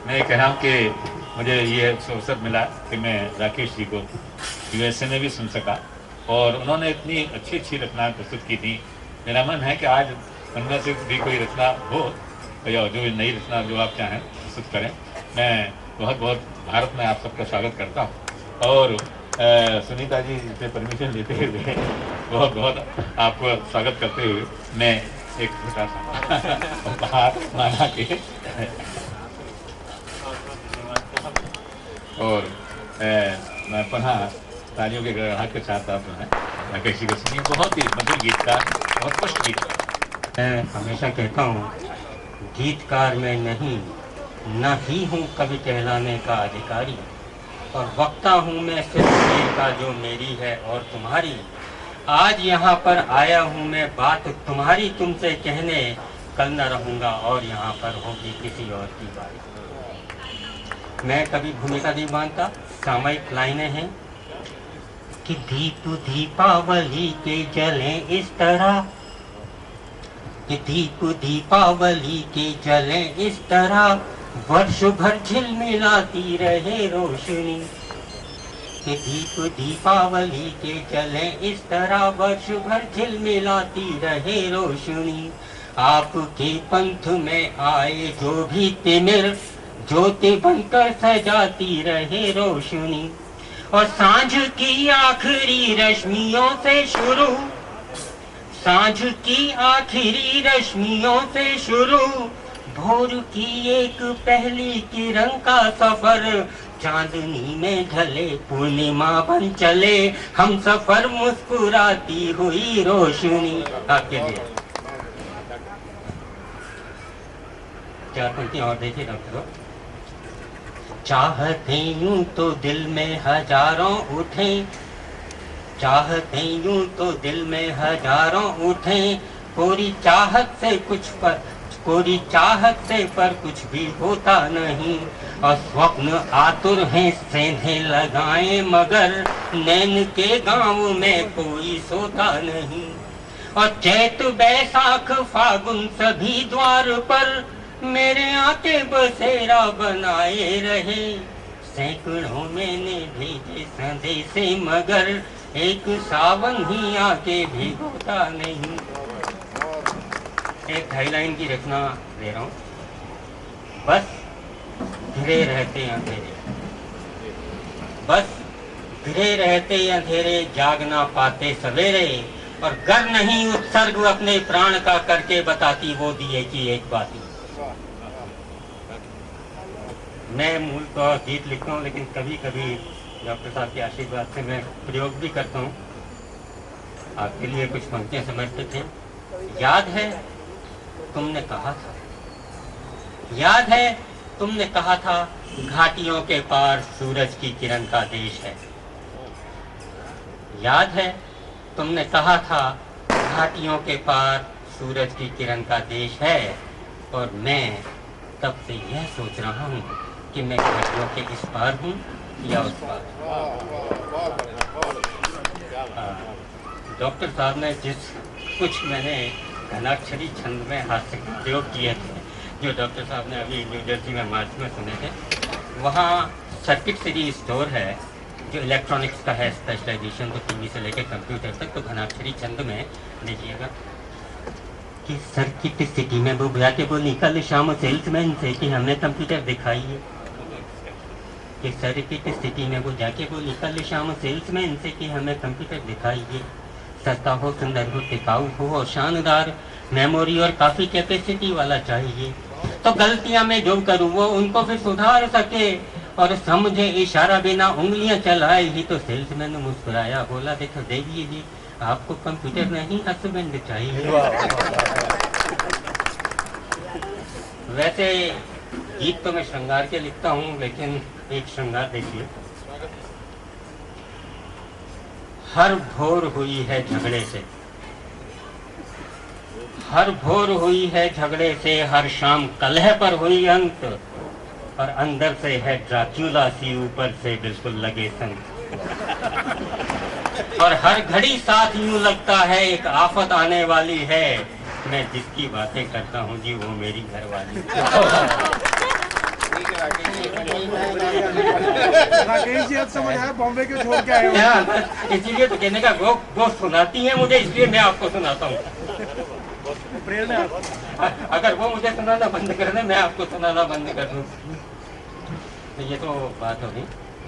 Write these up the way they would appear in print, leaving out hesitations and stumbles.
मैं ये कह रहा हूँ कि मुझे ये अवसर मिला कि मैं राकेश जी को यूएसए में भी सुन सका और उन्होंने इतनी अच्छी अच्छी रचनाएं प्रस्तुत की थी। मेरा मन है कि आज उनमें से भी कोई रचना हो या जो नई रचना जो आप चाहें प्रस्तुत करें। मैं बहुत बहुत भारत में आप सबका स्वागत करता हूँ और सुनीता जी से परमिशन लेते हुए बहुत बहुत आपको स्वागत करते हुए मैं एक छोटा सा उपहार माना के और मैं पुनः तालियों के गड़गड़ाहट के साथ आप राकेश जी को सुनिए। बहुत ही मधुर गीतकार, बहुत स्पष्ट गीतकार। मैं हमेशा कहता हूँ गीतकार में नहीं, न ही हूँ कवि कहलाने का अधिकारी, और वक्ता हूँ मैं सिर्फ शेर का जो मेरी है और तुम्हारी। आज यहाँ पर आया हूँ मैं बात तुम्हारी तुमसे कहने, कल न रहूँगा और यहाँ पर होगी किसी और की बारी। मैं कभी भूमिका नहीं मानता, सामयिक लाइनें हैं कि दीप दीपावली के जलें इस तरह, कि दीप दीपावली के जलें इस तरह, वर्ष भर झिलमिलाती रहे रोशनी। कि दीप दीपावली के जलें इस तरह, वर्ष भर झिलमिलाती रहे रोशनी। आपके पंथ में आए जो भी तिमिर, ज्योति बनकर सजाती रहे रोशनी। और सांझ की आखिरी रश्मियों से शुरू, सांझ की आखिरी रश्मियों से शुरू, भोर की एक पहली किरण का सफर, चांदनी में ढले पूर्णिमा बन चले हम सफर, मुस्कुराती हुई रोशनी। आपके लिए चार पंक्तियां और देखिए डॉक्टर। चाहते यूं तो दिल में हजारों उठे, चाहते यूं तो दिल में हजारों उठे, कोरी चाहत से कोरी चाहत से पर कुछ भी होता नहीं। और स्वप्न आतुर हैं सेंधे लगाए मगर, नैन के गांव में कोई सोता नहीं। और चैत बैसाख फागुन सभी द्वार पर, मेरे आके बसेरा बनाए रहे। सैकड़ों मैंने भेजे संदेशे मगर, एक सावन ही आके भिगोता नहीं। एक ढाई लाइन की रचना दे रहा हूँ। बस घिरे रहते अंधेरे, बस घिरे रहते अंधेरे, जाग ना पाते सवेरे। और गर नहीं उत्सर्ग अपने प्राण का करके बताती वो दिए की एक बाती। मैं मूल तो गीत लिखता हूँ, लेकिन कभी कभी डॉक्टर साहब के आशीर्वाद से मैं प्रयोग भी करता हूँ। आपके लिए कुछ पंक्तियाँ समर्पित हैं। याद है तुमने कहा था, याद है तुमने कहा था, घाटियों के पार सूरज की किरण का देश है। याद है तुमने कहा था, घाटियों के पार सूरज की किरण का देश है। और मैं तब से यह सोच रहा हूँ कि मैं घाटियों के इस पार हूँ या उस पार। डॉक्टर साहब ने जिस कुछ मैंने घनाक्षरी छंद में हास्य प्रयोग किए थे, जो डॉक्टर साहब ने अभी न्यू जर्सी में मार्च में सुने थे, वहाँ सर्किट सिटी स्टोर है जो इलेक्ट्रॉनिक्स का है स्पेशलाइजेशन, तो टीवी से लेकर कंप्यूटर तक। तो घनाक्षरी छंद में देखिएगा कि सर्किट सिटी में वो बुला के बोली कल शाम सेल्समैन से कि हमने कंप्यूटर दिखाई है। कि सर्किट सिटी में वो जाके बोली कल शाम सेल्समैन से कि हमें कंप्यूटर दिखाइए। सस्ता हो, सुंदर हो, टिकाऊ हो और शानदार, मेमोरी और काफ़ी कैपेसिटी वाला चाहिए। तो गलतियां मैं जो करूँ वो उनको फिर सुधार सके। और समझे इशारा बिना उंगलियां चलाए ही। तो सेल्समैन ने मुस्कुराया, बोला देखो देवी जी, आपको कंप्यूटर नहीं हस्बैंड चाहिए। वैसे गीत तो मैं श्रृंगार के लिखता हूँ, लेकिन एक श्रृंगार देखिए। हर भोर हुई है झगड़े से, हर भोर हुई है झगड़े से, हर शाम कलह पर हुई अंत। और अंदर से है ड्राक्यूला सी, ऊपर से बिल्कुल लगे संत। और हर घड़ी साथ यूं लगता है एक आफत आने वाली है। मैं जिसकी बातें करता हूँ जी वो मेरी घरवाली। राकेश जी अब समझ आया बॉम्बे क्यों छोड़ के आए हो। हाँ, इसीलिए तो कहने का वो सुनाती है मुझे, इसलिए मैं आपको सुनाता हूँ। प्रेरणा अगर वो मुझे सुनाना बंद कर दे, मैं आपको सुनाना बंद कर दूँ। तो ये तो बात होगी।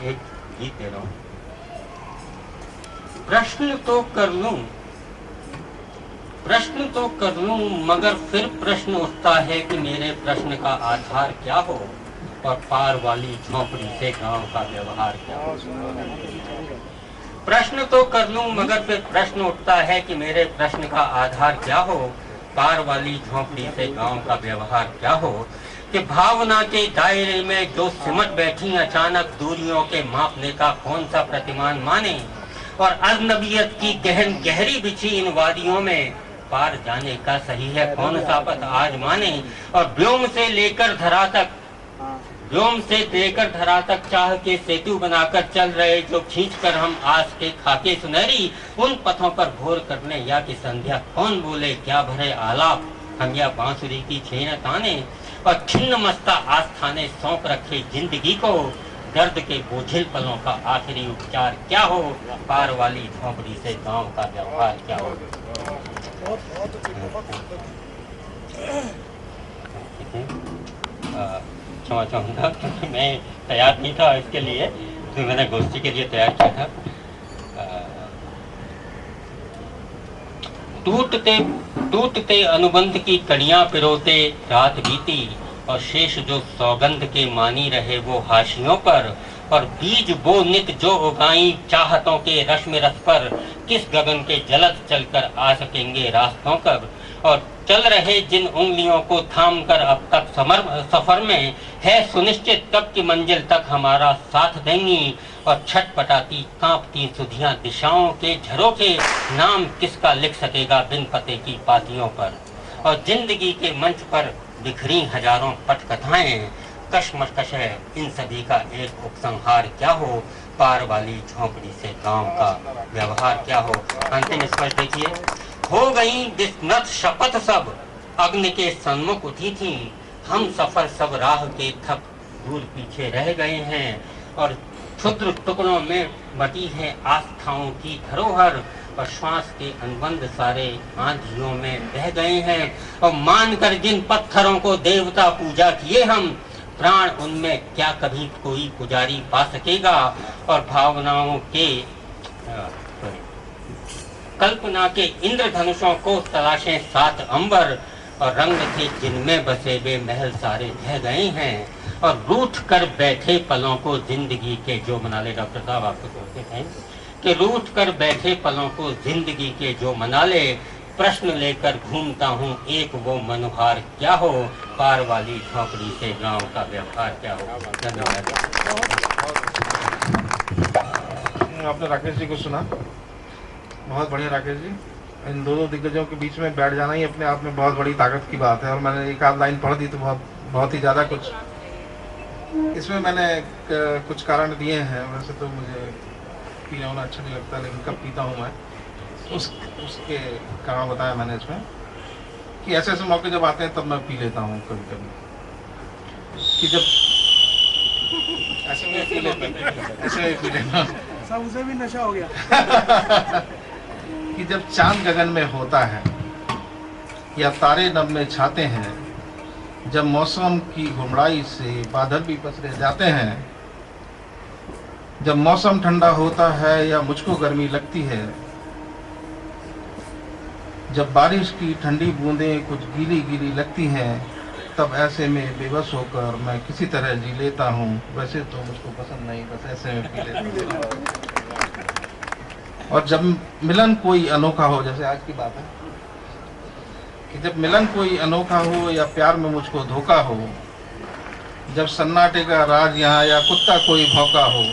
एक गीत दे रहा हूँ। प्रश्न तो कर लूं मगर फिर प्रश्न उठता है कि मेरे प्रश्न का आधार क्या हो, और पार वाली झोंपड़ी से गांव का व्यवहार क्या हो। प्रश्न तो कर लूं मगर फिर प्रश्न उठता है कि मेरे प्रश्न का आधार क्या हो, पार वाली झोंपड़ी से गांव का व्यवहार क्या हो। कि भावना के दायरे में जो सिमट बैठी अचानक दूरियों के मापने का कौन सा प्रतिमान माने, और अजनबियत की गहन गहरी बिछी इन वादियों में पार जाने का सही है कौन सा पथ आज माने। और व्योम से लेकर धरा तक चाह के सेतु बनाकर चल रहे जो खींचकर हम आस के खाके सुनहरी, उन पथों पर भोर करने या कि संध्या कौन बोले क्या भरे आलाप, हम या बांसुरी की छेन ताने। और छिन्न मस्ता आस्थाने सौंप रखे जिंदगी को, दर्द के बोझिल पलों का आखिरी उपचार क्या हो, पार वाली झोंपड़ी से गांव का व्यवहार क्या हो। क्षमा चाहूंगा क्योंकि मैं तैयार नहीं था इसके लिए, तो मैंने गोष्ठी के लिए तैयार किया था। टूटते अनुबंध की कड़ियां पिरोते रात बीती, और शेष जो सौगंध के मानी रहे वो हाशियों पर, और बीज वो नित जो उगाई चाहतों के रस में रस पर, किस गगन के जलद चलकर आ सकेंगे रास्तों पर। और चल रहे जिन उंगलियों को थाम कर अब तक सफर में है सुनिश्चित कब की मंजिल तक हमारा साथ देंगी। और छटपटाती कांपती सुधियां दिशाओं के झरोखे, नाम किसका लिख सकेगा बिन पते की पातियों पर। और जिंदगी के मंच पर बिखरी हजारों पटकथाएं, कशमकश है इन सभी का एक उपसंहार क्या हो, पार वाली झोंपड़ी से गांव का व्यवहार क्या हो। अंतिम स्पर्श देखिए। हो गई विस्मृत शपथ सब अग्नि के सन्मुख उठी थी, हम सफर सब राह के थक दूर पीछे रह गए हैं। और क्षुद्र टुकड़ों में बटी है आस्थाओं की धरोहर, और श्वास के अनुबंध सारे आंधियों में बह गए हैं। और मानकर जिन पत्थरों को देवता पूजा किए हम, प्राण उनमें क्या कभी कोई पुजारी पा सकेगा। और भावनाओं के कल्पना के इंद्रधनुषों को तलाशें सात अंबर, और रंग थे जिनमें बसे वे महल सारे ढह गए हैं। और रूठ कर बैठे पलों को जिंदगी के जो मना ले, डॉक्टर साहब आपको कहते हैं कि रूठ कर बैठे पलों को जिंदगी के जो मना ले, प्रश्न लेकर घूमता हूँ एक वो मनोहार क्या हो, पार वाली झोंपड़ी से गांव का व्यवहार क्या हो। धन्यवाद। आपने राकेश जी को सुना, बहुत बढ़िया राकेश जी। इन दोनों दिग्गजों के बीच में बैठ जाना ही अपने आप में बहुत बड़ी ताकत की बात है। और मैंने एक आध लाइन पढ़ दी तो बहुत ही ज़्यादा कुछ इसमें मैंने कुछ कारण दिए हैं। वैसे तो मुझे पीना होना अच्छा नहीं लगता, लेकिन कब पीता हूँ मैं उसके कारण बताया मैंने इसमें कि ऐसे ऐसे मौके जब आते हैं तब मैं पी लेता हूँ कभी कभी, कि जब ऐसे में पी लेता सब उसे भी नशा हो गया। कि जब चांद गगन में होता है या तारे नभ में छाते हैं, जब मौसम की घुमड़ाई से बादल भी पसरे जाते हैं, जब मौसम ठंडा होता है या मुझको गर्मी लगती है, जब बारिश की ठंडी बूंदें कुछ गीली गीली लगती हैं, तब ऐसे में बेबस होकर मैं किसी तरह जी लेता हूँ। वैसे तो मुझको पसंद नहीं, बस ऐसे में पी लेता हूँ। और जब मिलन कोई अनोखा हो, जैसे आज की बात है कि जब मिलन कोई अनोखा हो या प्यार में मुझको धोखा हो, जब सन्नाटे का राज यहाँ या कुत्ता कोई भौंका हो,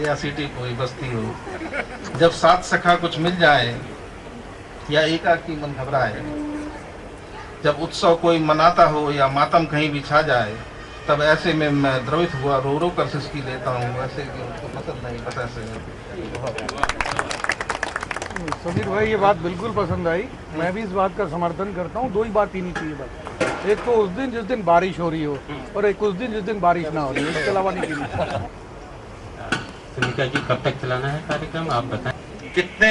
या सिटी कोई बस्ती हो, जब साथ सखा कुछ मिल जाए या एकाकी मन घबराए, जब उत्सव कोई मनाता हो या मातम कहीं भी छा जाए, तब ऐसे में मैं द्रवित हुआ रो रो कर सिसकी लेता हूँ। वैसे कि उसको पसंद नहीं, बस ऐसे सुधीर भाई ये बात बिल्कुल पसंद आई। मैं भी इस बात का समर्थन करता हूँ। 2 ही बात पीनी चाहिए बस। एक तो उस दिन जिस दिन बारिश हो रही हो, और एक उस दिन जिस दिन बारिश ना हो रही हो, इसके अलावा नहीं पीनी चाहिए। सुनीता जी, कब तक चलाना है कार्यक्रम आप बताएं। कितने